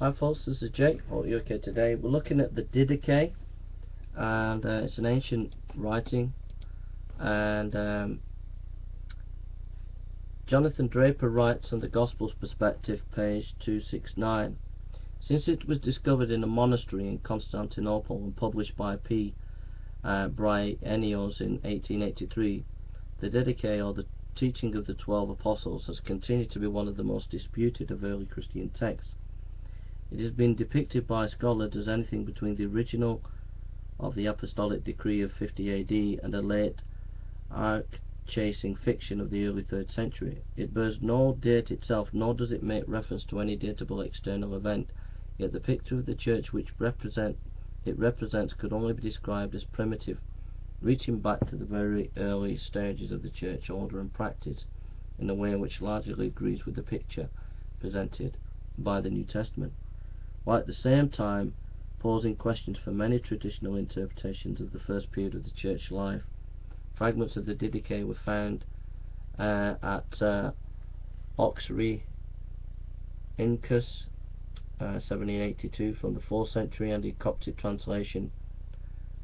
Hi folks, this is Jake. Hope you're okay today. We're looking at the Didache, and it's an ancient writing, and Jonathan Draper writes on the Gospel's Perspective, page 269. Since it was discovered in a monastery in Constantinople and published by P. Bryennios in 1883, the Didache, or the teaching of the 12 Apostles, has continued to be one of the most disputed of early Christian texts. It has been depicted by scholars as anything between the original of the Apostolic Decree of 50 AD and a late arc-chasing fiction of the early 3rd century. It bears no date itself, nor does it make reference to any datable external event, yet the picture of the church which it represents could only be described as primitive, reaching back to the very early stages of the church order and practice, in a way which largely agrees with the picture presented by the New Testament, while at the same time posing questions for many traditional interpretations of the first period of the church life. Fragments of the Didache were found at Oxyrhynchus, 1782, from the 4th century, and a Coptic translation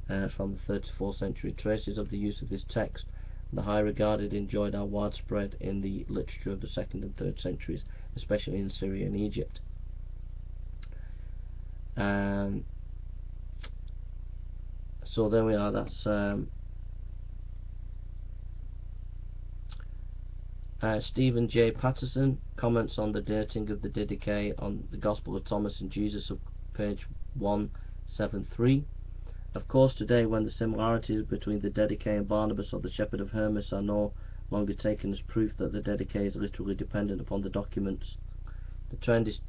from the 3rd to 4th century. Traces of the use of this text, the high regarded, enjoyed, are widespread in the literature of the 2nd and 3rd centuries, especially in Syria and Egypt. So there we are. That's Stephen J. Patterson comments on the dating of the Didache on the Gospel of Thomas and Jesus of page 173. Of course, today, when the similarities between the Didache and Barnabas or the Shepherd of Hermas are no longer taken as proof that the Didache is literally dependent upon the documents, the trend is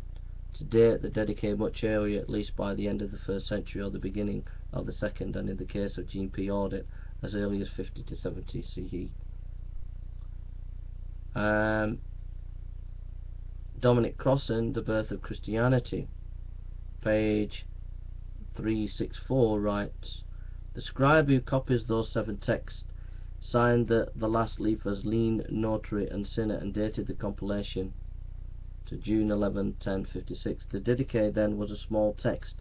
to date the Didache much earlier, at least by the end of the 1st century or the beginning of the 2nd, and in the case of Jean P. Audit, as early as 50 to 70 CE. Dominic Crossan, The Birth of Christianity, page 364, writes, the scribe who copies those 7 texts signed the last leaf as lien notary and sinner, and dated the compilation to June 11, 1056. The Didache then was a small text,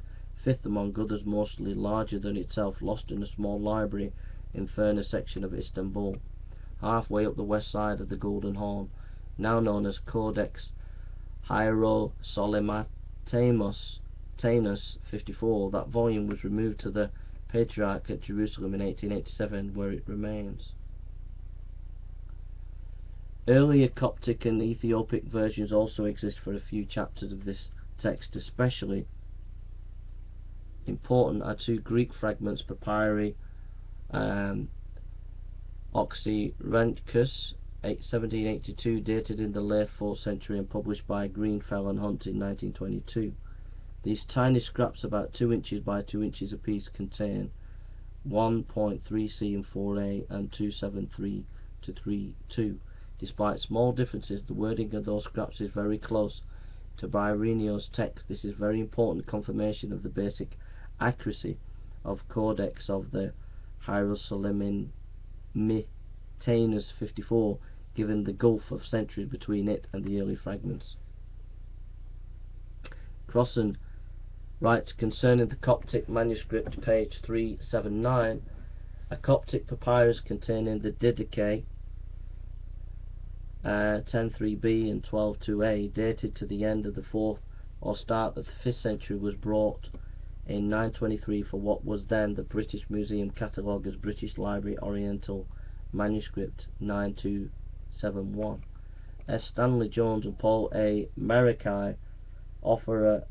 5th among others, mostly larger than itself, lost in a small library in Furnes section of Istanbul, halfway up the west side of the Golden Horn, now known as Codex Hierosolymatenus 54. That volume was removed to the Patriarch at Jerusalem in 1887, where it remains. Earlier Coptic and Ethiopic versions also exist for a few chapters of this text. Especially important are 2 Greek fragments, papyri, Oxyrhynchus 1782, dated in the late 4th century and published by Greenfell and Hunt in 1922. These tiny scraps, about 2 inches by 2 inches apiece, contain 1.3c and 4a and 273 to 32. Despite small differences, the wording of those scraps is very close to Bryennios' text. This is very important confirmation of the basic accuracy of Codex of the Hierosolymatenus 54, given the gulf of centuries between it and the early fragments. Crossan writes concerning the Coptic manuscript, page 379, a Coptic papyrus containing the Didache 10.3b and 12.2a, dated to the end of the 4th or start of the 5th century, was brought in 923 for what was then the British Museum catalogue as British Library Oriental Manuscript 9271. F. Stanley Jones and Paul A. Merrickey offer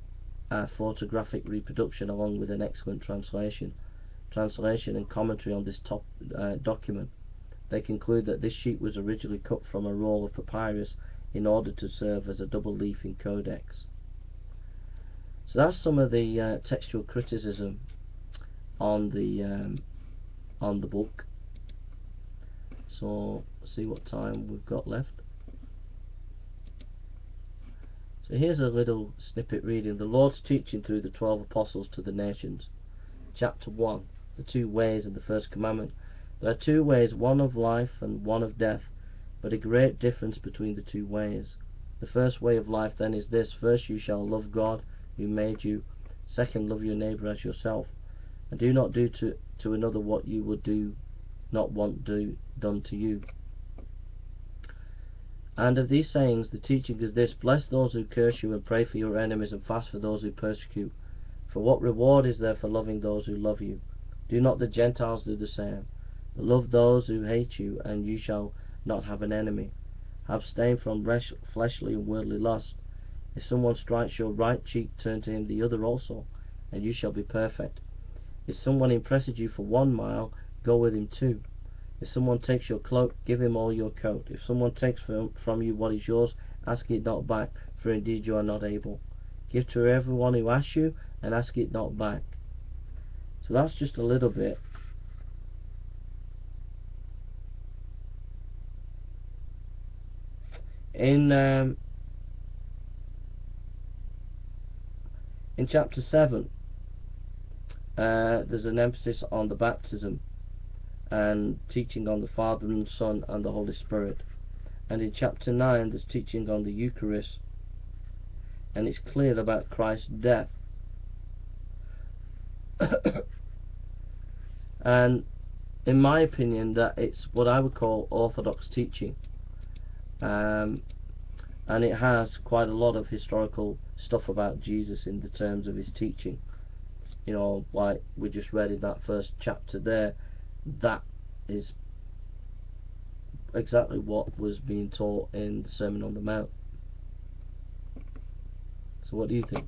a photographic reproduction along with an excellent translation and commentary on this document. They conclude that this sheet was originally cut from a roll of papyrus in order to serve as a double leafing codex. So that's some of the textual criticism on the book. So see what time we've got left. So here's a little snippet reading. The Lord's teaching through the 12 apostles to the nations. Chapter 1. The 2 ways and the first commandment. There are 2 ways, one of life and one of death, but a great difference between the 2 ways. The first way of life then is this: first you shall love God who made you. Second, love your neighbour as yourself. And do not do to another what you would not want done to you. And of these sayings the teaching is this: bless those who curse you, and pray for your enemies, and fast for those who persecute. For what reward is there for loving those who love you? Do not the Gentiles do the same? But love those who hate you, and you shall not have an enemy. Abstain from fleshly and worldly lust. If someone strikes your right cheek, turn to him the other also, and you shall be perfect. If someone impresses you for 1 mile, go with him 2. If someone takes your cloak, give him all your coat. If someone takes from you what is yours, ask it not back, for indeed you are not able. Give to everyone who asks you, and ask it not back. So that's just a little bit. In chapter 7, there's an emphasis on the baptism and teaching on the Father and Son and the Holy Spirit. And in chapter 9 there's teaching on the Eucharist, and it's clear about Christ's death. And in my opinion, that it's what I would call orthodox teaching, and it has quite a lot of historical stuff about Jesus in the terms of his teaching. You know, like we just read in that first chapter there, that is exactly what was being taught in the Sermon on the Mount. So what do you think?